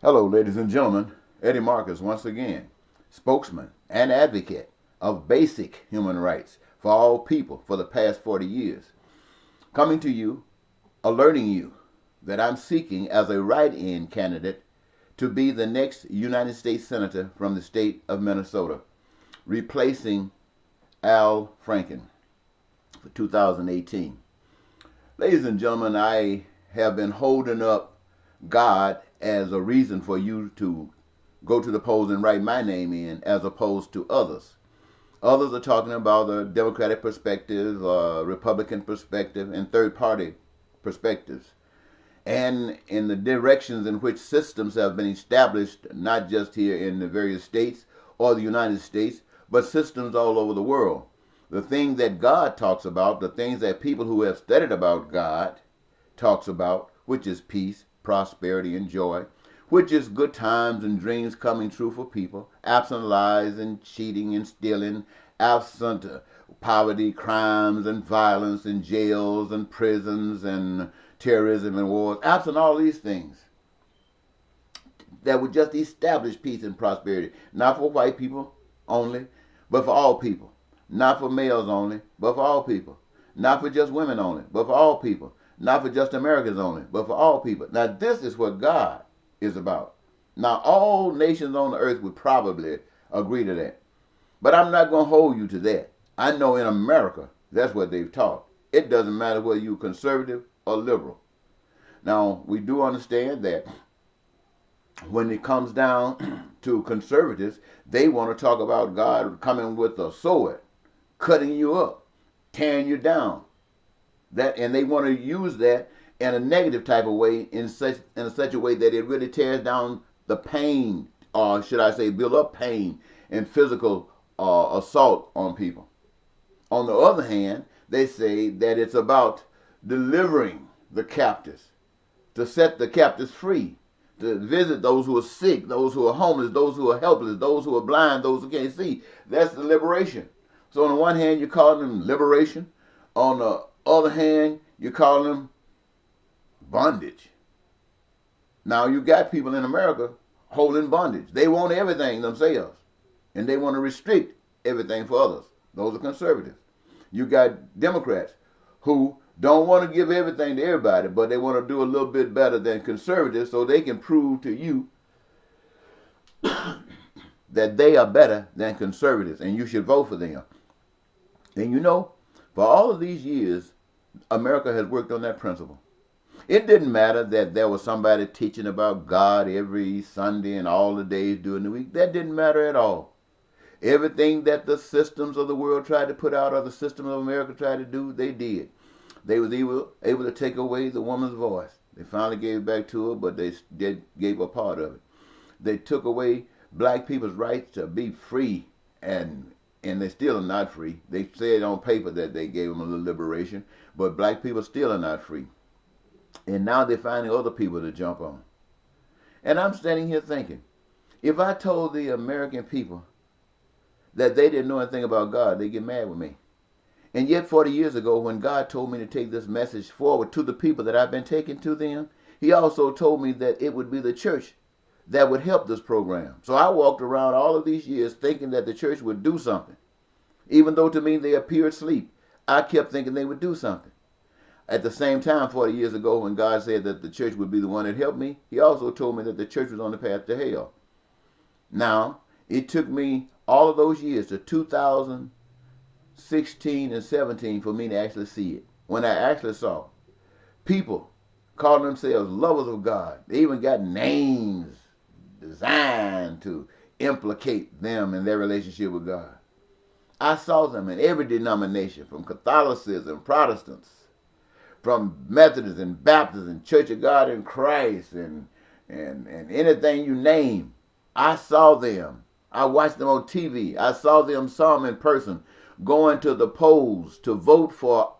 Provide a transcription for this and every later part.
Hello, ladies and gentlemen. Eddie Marcus once again, spokesman and advocate of basic human rights for all people for the past 40 years. Coming to you, alerting you that I'm seeking as a write-in candidate to be the next United States Senator from the state of Minnesota, replacing Al Franken for 2018. Ladies and gentlemen, I have been holding up God as a reason for you to go to the polls and write my name in as opposed to others. Others are talking about the Democratic perspective, Republican perspective, and third party perspectives. And in the directions in which systems have been established, not just here in the various states or the United States, but systems all over the world. The thing that God talks about, the things that people who have studied about God talks about, which is peace, prosperity, and joy, which is good times and dreams coming true for people, absent lies and cheating and stealing, absent poverty, crimes and violence and jails and prisons and terrorism and wars, absent all these things that would just establish peace and prosperity, not for white people only, but for all people, not for males only, but for all people, not for just women only, but for all people, not for just Americans only, but for all people. Now, this is what God is about. Now, all nations on the earth would probably agree to that. But I'm not going to hold you to that. I know in America, that's what they've taught. It doesn't matter whether you're conservative or liberal. Now, we do understand that when it comes down to conservatives, they want to talk about God coming with a sword, cutting you up, tearing you down. And they want to use that in a negative type of way, in such a way that it really tears down the pain, or should I say, build up pain and physical assault on people. On the other hand, they say that it's about delivering the captives, to set the captives free, to visit those who are sick, those who are homeless, those who are helpless, those who are blind, those who can't see. That's the liberation. So on the one hand, you're calling them liberation. On the other hand, you're calling them bondage. Now you got people in America holding bondage. They want everything themselves, and they want to restrict everything for others. Those are conservatives. You got Democrats who don't want to give everything to everybody, but they want to do a little bit better than conservatives so they can prove to you that they are better than conservatives and you should vote for them. And you know, for all of these years, America has worked on that principle. It didn't matter that there was somebody teaching about God every Sunday and all the days during the week. That didn't matter at all. Everything that the systems of the world tried to put out, or the system of America tried to do, they did. They was able to take away the woman's voice. They finally gave it back to her, but they gave her part of it. They took away black people's rights to be free, and they still are not free. They said on paper that they gave them a little liberation, but black people still are not free. And now they're finding other people to jump on. And I'm standing here thinking, if I told the American people that they didn't know anything about God, they'd get mad with me. And yet 40 years ago, when God told me to take this message forward to the people that I've been taking to them, he also told me that it would be the church that would help this program. So I walked around all of these years thinking that the church would do something. Even though to me they appeared asleep, I kept thinking they would do something. At the same time, 40 years ago, when God said that the church would be the one that helped me, he also told me that the church was on the path to hell. Now, it took me all of those years to 2016 and 17 for me to actually see it. When I actually saw people calling themselves lovers of God, they even got names designed to implicate them in their relationship with God. I saw them in every denomination, from Catholicism, Protestants, from Methodists and Baptists and Church of God in Christ and anything you name. I saw them. I watched them on TV. I saw them, some in person, going to the polls to vote for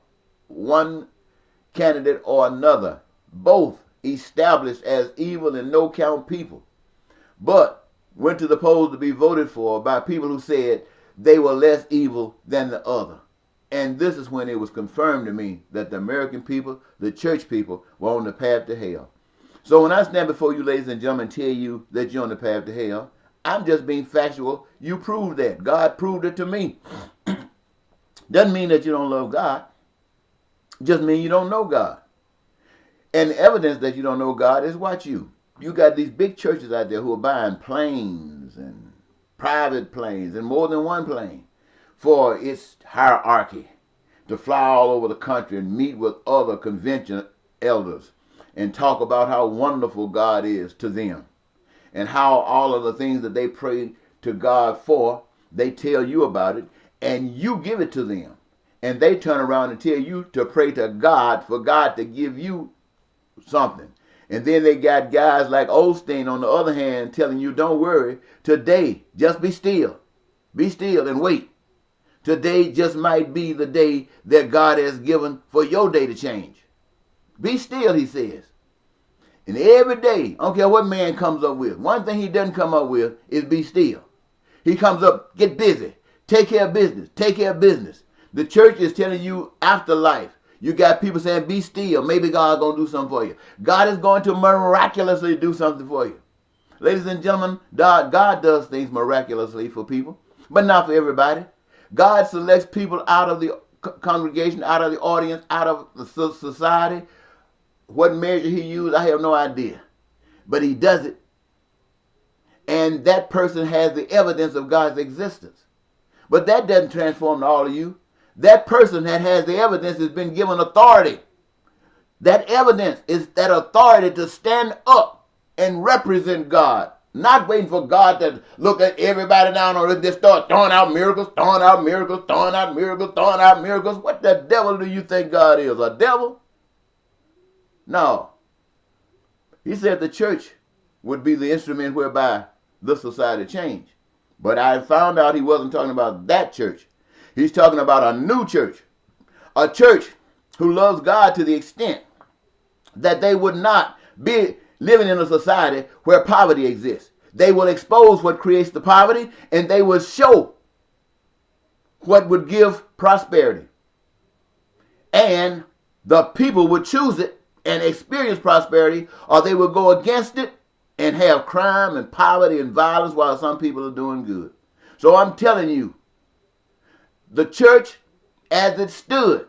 one candidate or another, both established as evil and no count people, but went to the polls to be voted for by people who said they were less evil than the other. And this is when it was confirmed to me that the American people, the church people, were on the path to hell. So when I stand before you, ladies and gentlemen, and tell you that you're on the path to hell, I'm just being factual. You proved that. God proved it to me. Doesn't mean that you don't love God. Just mean you don't know God. And the evidence that you don't know God is watch you. You got these big churches out there who are buying planes and private planes and more than one plane for its hierarchy to fly all over the country and meet with other convention elders and talk about how wonderful God is to them and how all of the things that they pray to God for, they tell you about it and you give it to them. And they turn around and tell you to pray to God for God to give you something. And then they got guys like Osteen on the other hand telling you, don't worry, today, just be still. Be still and wait. Today just might be the day that God has given for your day to change. Be still, he says. And every day, I don't care what man comes up with, one thing he doesn't come up with is be still. He comes up, get busy, take care of business, take care of business. The church is telling you afterlife. You got people saying, be still. Maybe God's going to do something for you. God is going to miraculously do something for you. Ladies and gentlemen, God does things miraculously for people, but not for everybody. God selects people out of the congregation, out of the audience, out of the society. What measure he used, I have no idea. But he does it. And that person has the evidence of God's existence. But that doesn't transform all of you. That person that has the evidence has been given authority. That evidence is that authority to stand up and represent God. Not waiting for God to look at everybody down on it, just start throwing out miracles, throwing out miracles, throwing out miracles, throwing out miracles. What the devil do you think God is? A devil? No. He said the church would be the instrument whereby the society changed. But I found out he wasn't talking about that church. He's talking about a new church. A church who loves God to the extent that they would not be living in a society where poverty exists. They will expose what creates the poverty and they will show what would give prosperity. And the people would choose it and experience prosperity, or they will go against it and have crime and poverty and violence while some people are doing good. So I'm telling you, the church as it stood,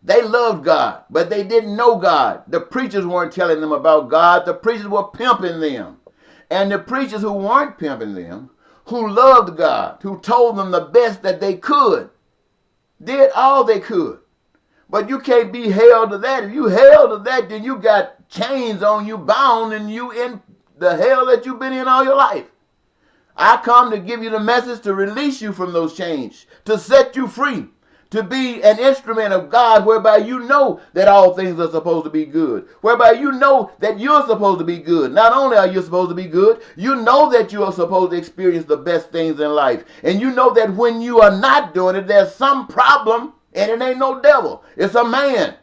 they loved God, but they didn't know God. The preachers weren't telling them about God. The preachers were pimping them. And the preachers who weren't pimping them, who loved God, who told them the best that they could, did all they could. But you can't be held to that. If you held to that, then you got chains on you, bound, and you in the hell that you've been in all your life. I come to give you the message to release you from those chains, to set you free, to be an instrument of God whereby you know that all things are supposed to be good, whereby you know that you're supposed to be good. Not only are you supposed to be good, you know that you are supposed to experience the best things in life. And you know that when you are not doing it, there's some problem, and it ain't no devil. It's a man.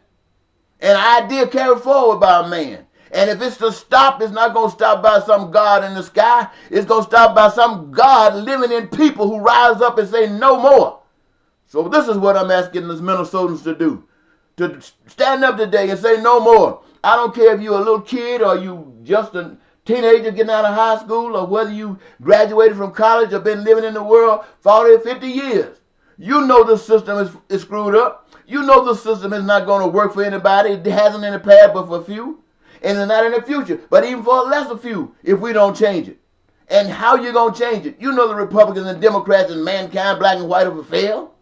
An idea carried forward by a man. And if it's to stop, it's not going to stop by some God in the sky. It's going to stop by some God living in people who rise up and say no more. So this is what I'm asking the Minnesotans to do. To stand up today and say no more. I don't care if you're a little kid or you just a teenager getting out of high school or whether you graduated from college or been living in the world 40 or 50 years. You know the system is screwed up. You know the system is not going to work for anybody. It hasn't in the past but for a few. And it's not in the future, but even for a lesser few if we don't change it. And how you going to change it? You know the Republicans and Democrats and mankind, black and white, have failed.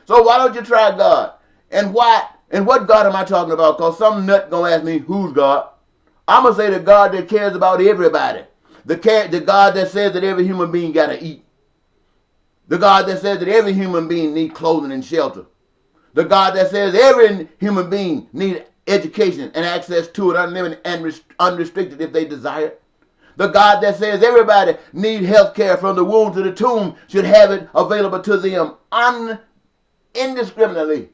So why don't you try God? And why? And what God am I talking about? Because some nut going to ask me, who's God? I'm going to say the God that cares about everybody. The God that says that every human being got to eat. The God that says that every human being needs clothing and shelter. The God that says every human being needs education and access to it unlimited and unrestricted if they desire it. The God that says everybody needs health care from the womb to the tomb should have it available to them indiscriminately.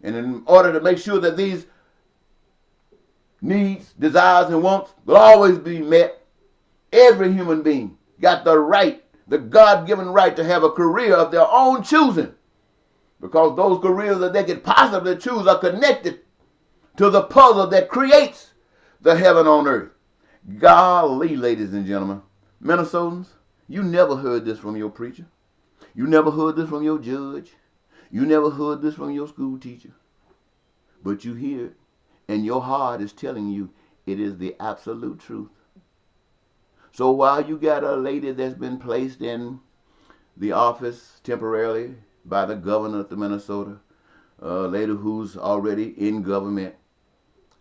And in order to make sure that these needs, desires, and wants will always be met, every human being got the right, the God-given right to have a career of their own choosing. Because those careers that they could possibly choose are connected to the puzzle that creates the heaven on earth. Golly, ladies and gentlemen, Minnesotans, you never heard this from your preacher. You never heard this from your judge. You never heard this from your school teacher. But you hear it, and your heart is telling you it is the absolute truth. So while you got a lady that's been placed in the office temporarily by the governor of Minnesota, a lady who's already in government,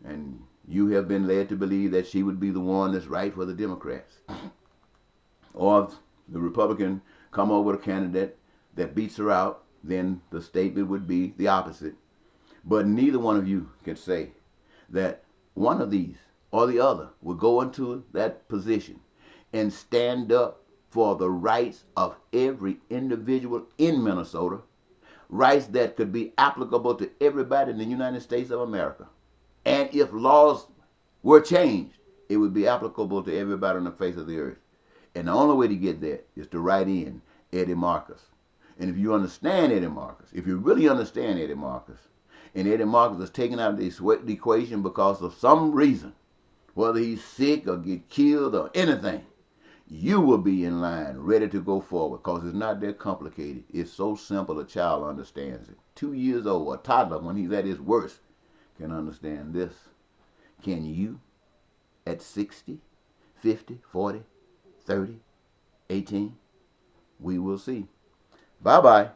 and you have been led to believe that she would be the one that's right for the Democrats. Or if the Republican come over with a candidate that beats her out, then the statement would be the opposite. But neither one of you can say that one of these or the other will go into that position and stand up for the rights of every individual in Minnesota, rights that could be applicable to everybody in the United States of America. And if laws were changed, it would be applicable to everybody on the face of the earth. And the only way to get there is to write in Eddie Marcus. And if you understand Eddie Marcus, if you really understand Eddie Marcus, and Eddie Marcus is taken out of the equation because of some reason, whether he's sick or get killed or anything, you will be in line, ready to go forward, because it's not that complicated. It's so simple a child understands it. 2 years old, a toddler, when he's at his worst, can understand this. Can you, at 60, 50, 40, 30, 18? We will see. Bye-bye.